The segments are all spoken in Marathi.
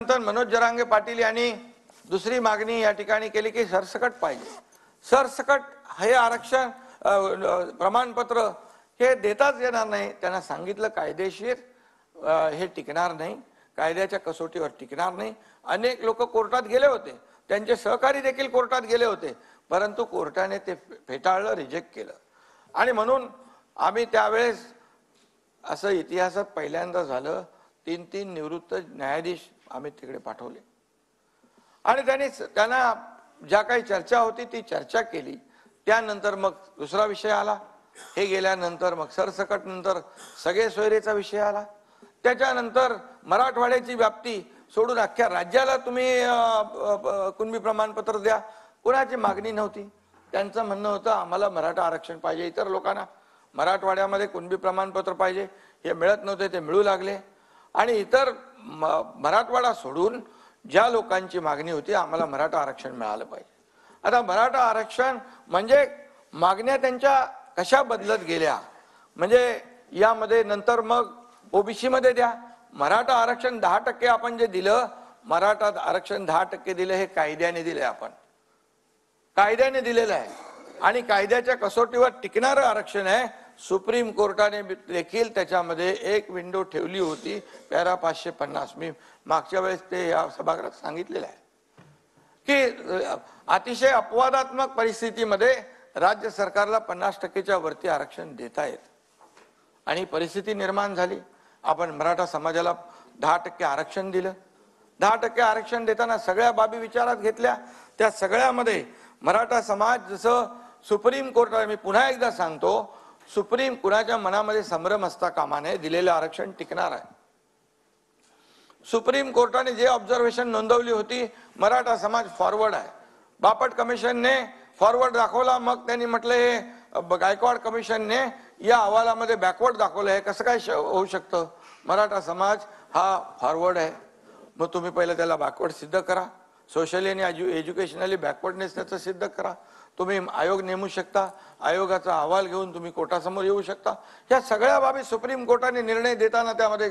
नंतर मनोज जरांगे पाटील यांनी दुसरी मागणी या ठिकाणी केली की सरसकट पाहिजे। सरसकट हे आरक्षण प्रमाणपत्र हे देताच येणार नाही। त्यांना सांगितलं कायदेशीर हे टिकणार नाही, कायद्याच्या कसोटीवर टिकणार नाही। अनेक लोक कोर्टात गेले होते, त्यांचे सहकारी देखील कोर्टात गेले होते, परंतु कोर्टाने ते फेटाळलं, रिजेक्ट केलं। आणि म्हणून आम्ही त्यावेळेस असं इतिहासात पहिल्यांदा झालं, 3 निवृत्त न्यायाधीश आम्ही तिकडे पाठवले आणि त्यांना ज्या काही चर्चा होती ती चर्चा केली। त्यानंतर मग दुसरा विषय आला, हे गेल्यानंतर मग सरसकट नंतर सगळे सोयरेचा विषय आला। त्याच्यानंतर मराठवाड्याची व्याप्ती सोडून अख्ख्या राज्याला तुम्ही कुणबी प्रमाणपत्र द्या, कोणाची मागणी नव्हती। त्यांचं म्हणणं होतं आम्हाला मराठा आरक्षण पाहिजे, इतर लोकांना मराठवाड्यामध्ये कुणबी प्रमाणपत्र पाहिजे, हे मिळत नव्हते, ते मिळू लागले। आणि इतर मराठवाडा सोडून ज्या लोकांची मागणी होती आम्हाला मराठा आरक्षण मिळालं पाहिजे। आता मराठा आरक्षण म्हणजे मागण्या त्यांच्या कशा बदलत गेल्या, म्हणजे यामध्ये नंतर मग ओबीसी मध्ये द्या, मराठा आरक्षण 10% आपण जे दिलं, मराठा आरक्षण 10% दिलं, हे कायद्याने दिले, आपण कायद्याने दिलेलं आहे आणि कायद्याच्या कसोटीवर टिकणारं आरक्षण आहे। सुप्रीम कोर्टाने देखील त्याच्यामध्ये एक विंडो ठेवली होती, पॅरा 550। मी मागच्या वेळेस ते या सभागृहात सांगितलेलं आहे की अतिशय अपवादात्मक परिस्थितीमध्ये राज्य सरकारला 50%च्या वरती आरक्षण देता येत आणि परिस्थिती निर्माण झाली। आपण मराठा समाजाला 10% आरक्षण दिलं। 10% आरक्षण देताना सगळ्या बाबी विचारात घेतल्या। त्या सगळ्यामध्ये मराठा समाज, जसं सुप्रीम कोर्टाने, मी पुन्हा एकदा सांगतो, सुप्रीम कुणाच्या मनामध्ये संभ्रम असता कामा नये, दिलेलं आरक्षण टिकणार आहे। सुप्रीम कोर्टाने जे ऑब्झर्वेशन नोंदवली होती, मराठा समाज फॉरवर्ड आहे। बापट कमिशनने फॉरवर्ड दाखवला, मग त्यांनी म्हटलं हे गायकवाड कमिशनने या अहवालामध्ये बॅकवर्ड दाखवलं, हे कसं काय होऊ शकतं? मराठा समाज हा फॉरवर्ड आहे, मग तुम्ही पहिलं त्याला बॅकवर्ड सिद्ध करा, सोशली आणि एज्युकेशनली बॅकवर्डनेस त्याचं सिद्ध करा। तुम्ही आयोग नेमू शकता, आयोगाचा अहवाल घेऊन तुम्ही कोर्टासमोर येऊ शकता। या सगळ्या बाबी सुप्रीम कोर्टाने निर्णय देताना त्यामध्ये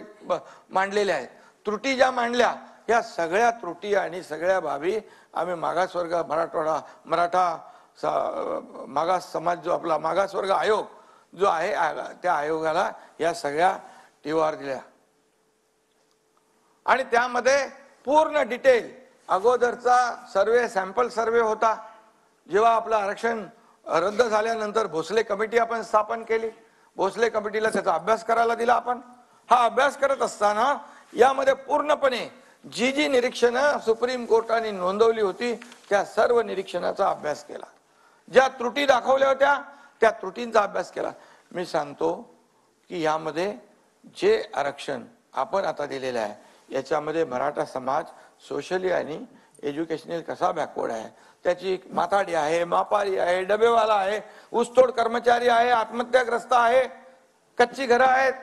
मांडलेल्या आहेत। त्रुटी ज्या मांडल्या, या सगळ्या त्रुटी आणि सगळ्या बाबी आम्ही मागासवर्ग मराठा मागास समाज, जो आपला मागासवर्ग आयोग जो आहे, त्या आयोगाला या सगळ्या टीवार दिल्या आणि त्यामध्ये पूर्ण डिटेल अगोदरचा सर्वे, सॅम्पल सर्वे होता। जेव्हा आपलं आरक्षण रद्द झाल्यानंतर भोसले कमिटी आपण स्थापन केली, भोसले कमिटीला त्याचा अभ्यास करायला दिला आपण। हा अभ्यास करत असताना यामध्ये पूर्णपणे जी निरीक्षणं सुप्रीम कोर्टाने नोंदवली होती, त्या सर्व निरीक्षणाचा अभ्यास केला। ज्या त्रुटी दाखवल्या होत्या त्या त्रुटींचा अभ्यास केला। मी सांगतो की यामध्ये जे आरक्षण आपण आता दिलेलं आहे, याच्यामध्ये मराठा समाज सोशली आणि एज्युकेशनल कसा बॅकवर्ड आहे, त्याची माथाडी आहे, मापारी आहे, डबेवाला आहे, ऊसतोड कर्मचारी आहे, आत्महत्याग्रस्त आहे, कच्ची घरं आहेत,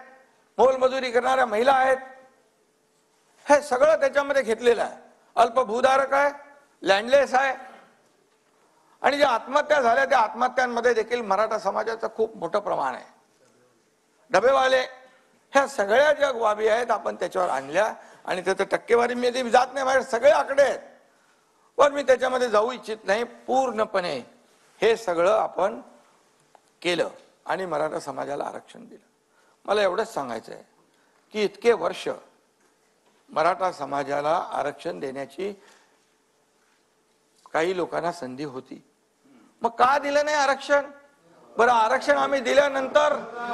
मोलमजुरी करणाऱ्या महिला आहेत, हे सगळं त्याच्यामध्ये घेतलेलं आहे। अल्पभूधारक आहे, लँडलेस आहे आणि ज्या आत्महत्या झाल्या त्या आत्महत्यांमध्ये देखील मराठा समाजाचं खूप मोठं प्रमाण आहे। डबेवाले, ह्या सगळ्या ज्या बाबी आहेत आपण त्याच्यावर आणल्या आणि त्याचं टक्केवारी मी जात नाही, माझे सगळे आकडे आहेत, पण मी त्याच्यामध्ये जाऊ इच्छित नाही। पूर्णपणे हे सगळं आपण केलं आणि मराठा समाजाला आरक्षण दिलं। मला एवढंच सांगायचं आहे की इतके वर्ष मराठा समाजाला आरक्षण देण्याची काही लोकांना संधी होती, मग का दिलं नाही आरक्षण? बरं, आरक्षण आम्ही दिल्यानंतर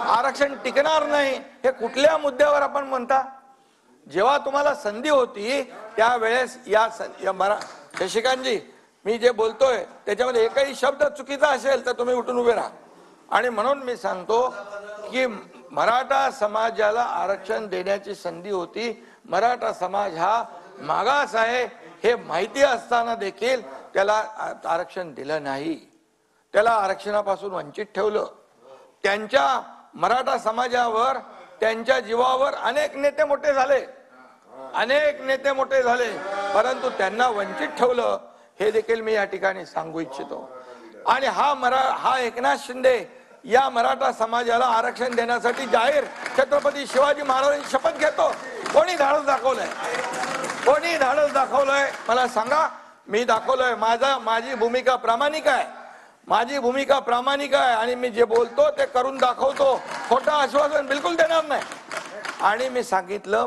आरक्षण टिकणार नाही हे कुठल्या मुद्द्यावर आपण म्हणता? जेव्हा तुम्हाला संधी होती त्यावेळेस शशिकांतजी, मी जे बोलतोय त्याच्यामध्ये एकही शब्द चुकीचा असेल तर तुम्ही उठून उभे राहा। आणि म्हणून मी सांगतो की मराठा समाजाला आरक्षण देण्याची संधी होती, मराठा समाज हा मागास आहे हे माहिती असताना देखील त्याला आरक्षण दिलं नाही, त्याला आरक्षणापासून वंचित ठेवलं। त्यांच्या मराठा समाजावर, त्यांच्या जीवावर अनेक नेते मोठे झाले, परंतु त्यांना वंचित ठेवलं, हे देखील मी या ठिकाणी सांगू इच्छितो। आणि हा एकनाथ शिंदे या मराठा समाजाला आरक्षण देण्यासाठी जाहीर छत्रपती शिवाजी महाराजांची शपथ घेतो, कोणी धाडस दाखवलंय? कोणी धाडस दाखवलंय मला सांगा. मी दाखवलंय. माझी भूमिका प्रामाणिक आहे. माझी भूमिका प्रामाणिक आहे आणि मी जे बोलतो ते करून दाखवतो. खोटं आश्वासन बिलकुल देणार नाही. आणि मी सांगितलं